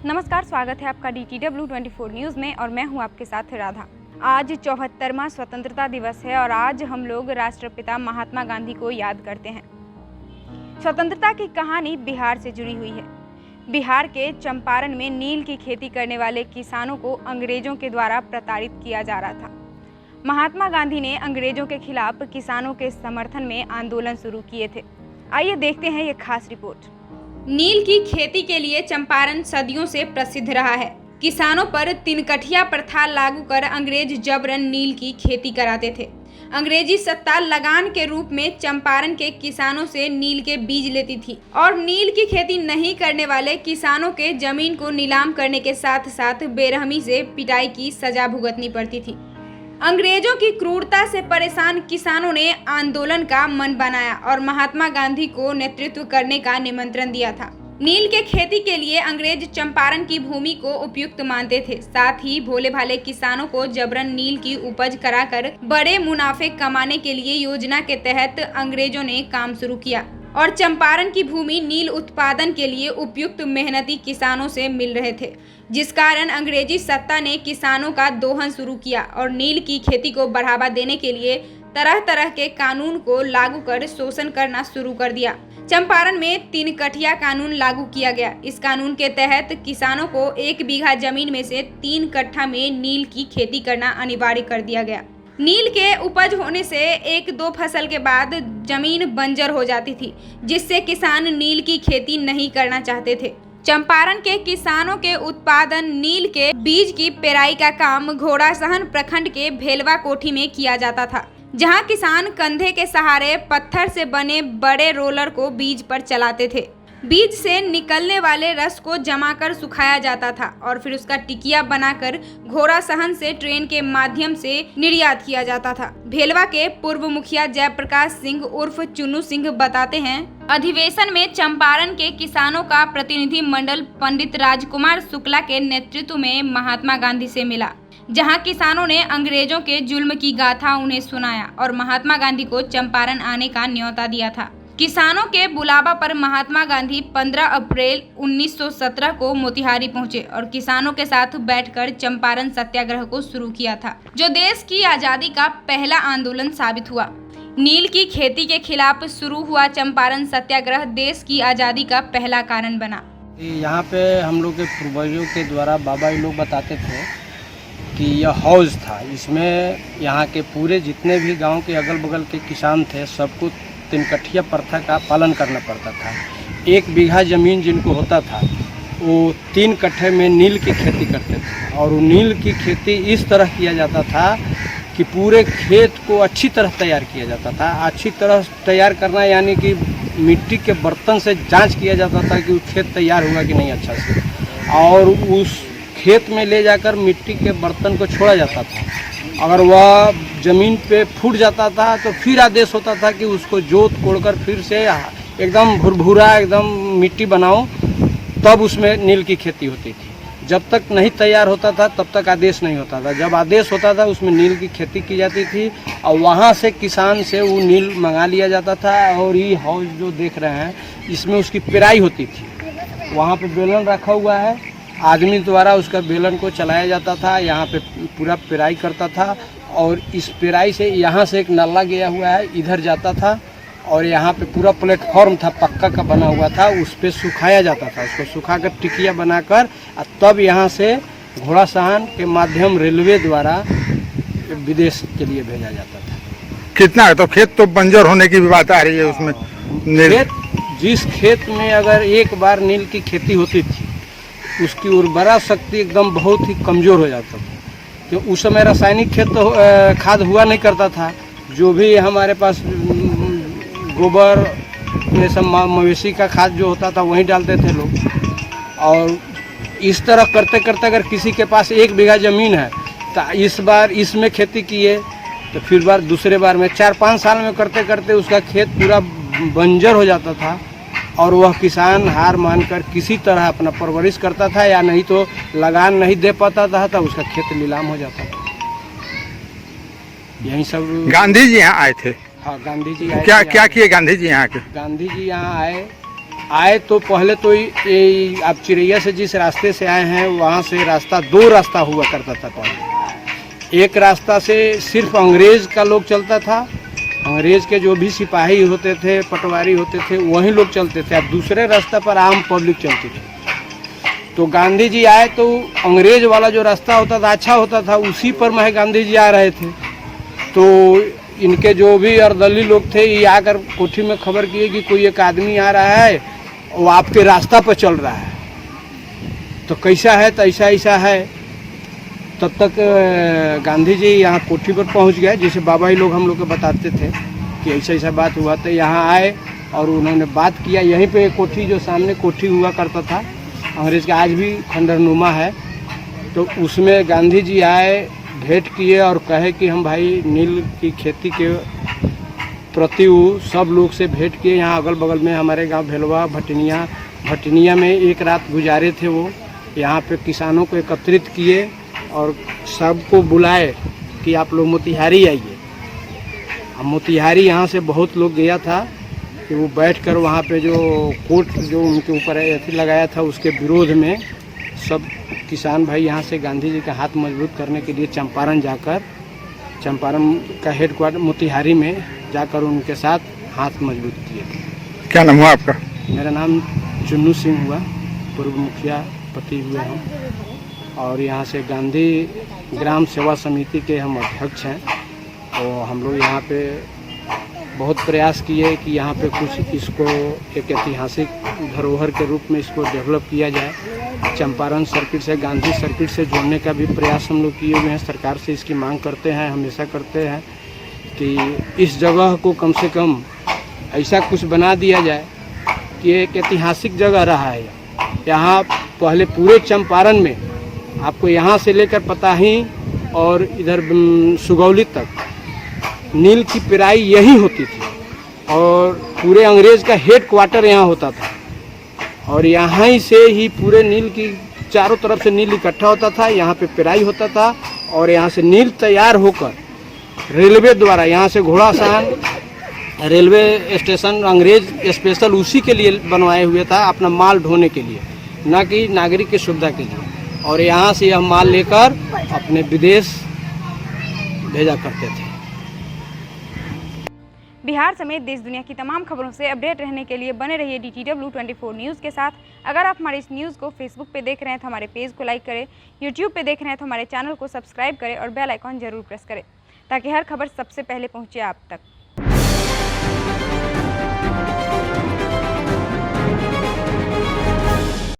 नमस्कार, स्वागत है आपका DTW24 न्यूज़ में और मैं हूं आपके साथ राधा। आज 74वां स्वतंत्रता दिवस है और आज हम लोग राष्ट्रपिता महात्मा गांधी को याद करते हैं। स्वतंत्रता की कहानी बिहार से जुड़ी हुई है। बिहार के चंपारण में नील की खेती करने वाले किसानों को अंग्रेजों के द्वारा प्रताड़ित किया जा रहा था। महात्मा गांधी ने अंग्रेजों के खिलाफ किसानों के समर्थन में आंदोलन शुरू किए थे। आइए देखते हैं ये खास रिपोर्ट। नील की खेती के लिए चंपारण सदियों से प्रसिद्ध रहा है। किसानों पर तिनकठिया प्रथा लागू कर अंग्रेज जबरन नील की खेती कराते थे। अंग्रेजी सत्ता लगान के रूप में चंपारण के किसानों से नील के बीज लेती थी और नील की खेती नहीं करने वाले किसानों के जमीन को नीलाम करने के साथ साथ बेरहमी से पिटाई की सजा भुगतनी पड़ती थी। अंग्रेजों की क्रूरता से परेशान किसानों ने आंदोलन का मन बनाया और महात्मा गांधी को नेतृत्व करने का निमंत्रण दिया था। नील के खेती के लिए अंग्रेज चंपारण की भूमि को उपयुक्त मानते थे। साथ ही भोले भाले किसानों को जबरन नील की उपज कराकर बड़े मुनाफे कमाने के लिए योजना के तहत अंग्रेजों ने काम शुरू किया और चंपारण की भूमि नील उत्पादन के लिए उपयुक्त मेहनती किसानों से मिल रहे थे, जिस कारण अंग्रेजी सत्ता ने किसानों का दोहन शुरू किया और नील की खेती को बढ़ावा देने के लिए तरह तरह के कानून को लागू कर शोषण करना शुरू कर दिया। चंपारण में तिनकठिया कानून लागू किया गया। इस कानून के तहत किसानों को 1 बीघा जमीन में से 3 कट्ठा में नील की खेती करना अनिवार्य कर दिया गया। नील के उपज होने से 1-2 फसल के बाद जमीन बंजर हो जाती थी, जिससे किसान नील की खेती नहीं करना चाहते थे। चंपारण के किसानों के उत्पादन नील के बीज की पेराई का काम घोड़ासहन प्रखंड के भेलवा कोठी में किया जाता था, जहां किसान कंधे के सहारे पत्थर से बने बड़े रोलर को बीज पर चलाते थे। बीज से निकलने वाले रस को जमाकर सुखाया जाता था और फिर उसका टिकिया बनाकर घोड़ासहन से ट्रेन के माध्यम से निर्यात किया जाता था। भेलवा के पूर्व मुखिया जयप्रकाश सिंह उर्फ चुन्नू सिंह बताते हैं, अधिवेशन में चंपारण के किसानों का प्रतिनिधि मंडल पंडित राजकुमार शुक्ला के नेतृत्व में महात्मा गांधी से मिला, जहां किसानों ने अंग्रेजों के जुल्म की गाथा उन्हें सुनाया और महात्मा गांधी को चंपारण आने का न्योता दिया था। किसानों के बुलावा पर महात्मा गांधी 15 अप्रैल 1917 को मोतिहारी पहुंचे और किसानों के साथ बैठकर चंपारण सत्याग्रह को शुरू किया था, जो देश की आज़ादी का पहला आंदोलन साबित हुआ। नील की खेती के खिलाफ शुरू हुआ चंपारण सत्याग्रह देश की आज़ादी का पहला कारण बना। यहाँ पे हम लोग के पूर्वजों के द्वारा बाबा लोग बताते थे कि यह हौज था। इसमें यहाँ के पूरे जितने भी गांव के अगल बगल के किसान थे, सबको तिनकठिया प्रथा का पालन करना पड़ता था। 1 बीघा ज़मीन जिनको होता था वो 3 कट्ठे में नील की खेती करते थे और वो नील की खेती इस तरह किया जाता था कि पूरे खेत को अच्छी तरह तैयार किया जाता था। अच्छी तरह तैयार करना यानी कि मिट्टी के बर्तन से जांच किया जाता था कि वो खेत तैयार हुआ कि नहीं अच्छा से, और उस खेत में ले जाकर मिट्टी के बर्तन को छोड़ा जाता था। अगर वह ज़मीन पे फूट जाता था तो फिर आदेश होता था कि उसको जोत कोड़कर फिर से एकदम भुरभुरा एकदम मिट्टी बनाओ, तब उसमें नील की खेती होती थी। जब तक नहीं तैयार होता था तब तक आदेश नहीं होता था। जब आदेश होता था उसमें नील की खेती की जाती थी और वहाँ से किसान से वो नील मंगा लिया जाता था। और ये हाउस जो देख रहे हैं इसमें उसकी पेराई होती थी। वहाँ पे बेलन रखा हुआ है, आदमी द्वारा उसका बेलन को चलाया जाता था, यहाँ पे पूरा पेराई करता था और इस पेराई से यहाँ से एक नाला गया हुआ है, इधर जाता था और यहाँ पे पूरा प्लेटफॉर्म था, पक्का का बना हुआ था, उस पर सुखाया जाता था। उसको सुखाकर टिकिया बनाकर तब यहाँ से घोड़ासहन के माध्यम रेलवे द्वारा विदेश के लिए भेजा जाता था। कितना है तो खेत तो बंजर होने की भी बात आ रही है उसमें। खेत जिस खेत में अगर एक बार नील की खेती होती थी उसकी उर्वरा शक्ति एकदम बहुत ही कमज़ोर हो जाता था, क्योंकि उस समय रासायनिक खाद हुआ नहीं करता था। जो भी हमारे पास गोबर ये सब मवेशी का खाद जो होता था वही डालते थे लोग। और इस तरह करते करते अगर किसी के पास 1 बीघा ज़मीन है तो इस बार इसमें खेती किए तो फिर बार दूसरे बार में 4-5 साल में करते करते उसका खेत पूरा बंजर हो जाता था और वह किसान हार मानकर किसी तरह अपना परवरिश करता था, या नहीं तो लगान नहीं दे पाता था तो उसका खेत नीलाम हो जाता था। यही सब गांधी जी यहाँ आए थे। हाँ, गांधी जी आए। क्या किए गांधी जी यहाँ के? गांधी जी यहाँ आए आए तो पहले तो ये आप चिड़ैया से जिस रास्ते से आए हैं वहाँ से रास्ता 2 रास्ता हुआ करता था पहले। एक रास्ता से सिर्फ अंग्रेज का लोग चलता था, अंग्रेज के जो भी सिपाही होते थे, पटवारी होते थे, वही लोग चलते थे। अब दूसरे रास्ते पर आम पब्लिक चलती थी। तो गांधी जी आए तो अंग्रेज वाला जो रास्ता होता था अच्छा होता था, उसी पर में गांधी जी आ रहे थे। तो इनके जो भी अर्दली लोग थे ये आकर कोठी में खबर किए कि कोई एक आदमी आ रहा है, वो आपके रास्ता पर चल रहा है, तो कैसा है, तो ऐसा ऐसा है। तब तक गांधी जी यहाँ कोठी पर पहुँच गए, जैसे बाबा ही लोग हम लोग को बताते थे कि ऐसा ऐसा बात हुआ। तो यहाँ आए और उन्होंने बात किया। यहीं पे कोठी, जो सामने कोठी हुआ करता था अंग्रेज का, आज भी खंडरनुमा है। तो उसमें गांधी जी आए, भेंट किए और कहे कि हम भाई नील की खेती के प्रति सब लोग से भेंट किए। यहाँ अगल बगल में हमारे गांव भेलवा, भटनिया में एक रात गुजारे थे। वो यहाँ पे किसानों को एकत्रित किए और सबको बुलाए कि आप लोग मोतिहारी आइए। अब मोतिहारी यहाँ से बहुत लोग गया था कि वो बैठकर वहाँ पे जो कोर्ट जो उनके ऊपर ऐसी लगाया था उसके विरोध में सब किसान भाई यहाँ से गांधी जी का हाथ मजबूत करने के लिए चंपारण जाकर, चंपारण का हेडक्वार्टर मोतिहारी में जाकर उनके साथ हाथ मजबूत किए थे। क्या नाम हुआ आपका? मेरा नाम चुन्नू सिंह हुआ, पूर्व मुखिया पति हुए हम, और यहाँ से गांधी ग्राम सेवा समिति के हम अध्यक्ष हैं। और हम लोग यहाँ पे बहुत प्रयास किए कि यहाँ पे कुछ इसको एक ऐतिहासिक धरोहर के रूप में इसको डेवलप किया जाए। चंपारण सर्किट से गांधी सर्किट से जोड़ने का भी प्रयास हम लोग किए हुए हैं। सरकार से इसकी मांग करते हैं, हमेशा करते हैं कि इस जगह को कम से कम ऐसा कुछ बना दिया जाए कि एक ऐतिहासिक जगह रहा है। यहाँ पहले पूरे चंपारण में आपको यहाँ से लेकर पताही और इधर सुगौली तक नील की पेराई यही होती थी और पूरे अंग्रेज का हेड क्वार्टर यहाँ होता था। और यहाँ ही से ही पूरे नील की चारों तरफ से नील इकट्ठा होता था, यहाँ पे पेराई होता था और यहाँ से नील तैयार होकर रेलवे द्वारा यहाँ से घोड़ासान रेलवे स्टेशन अंग्रेज स्पेशल उसी के लिए बनवाए हुए था, अपना माल ढोने के लिए, ना कि नागरिक की सुविधा के लिए। और यहाँ से यह माल लेकर अपने विदेश भेजा करते थे। बिहार समेत देश दुनिया की तमाम खबरों से अपडेट रहने के लिए बने रहिए DTW 24 न्यूज़ के साथ। अगर आप हमारे इस न्यूज़ को फेसबुक पे देख रहे हैं तो हमारे पेज को लाइक करें, यूट्यूब पे देख रहे हैं तो हमारे चैनल को सब्सक्राइब करें और बेल आइकॉन जरूर प्रेस करें ताकि हर खबर सबसे पहले पहुंचे आप तक।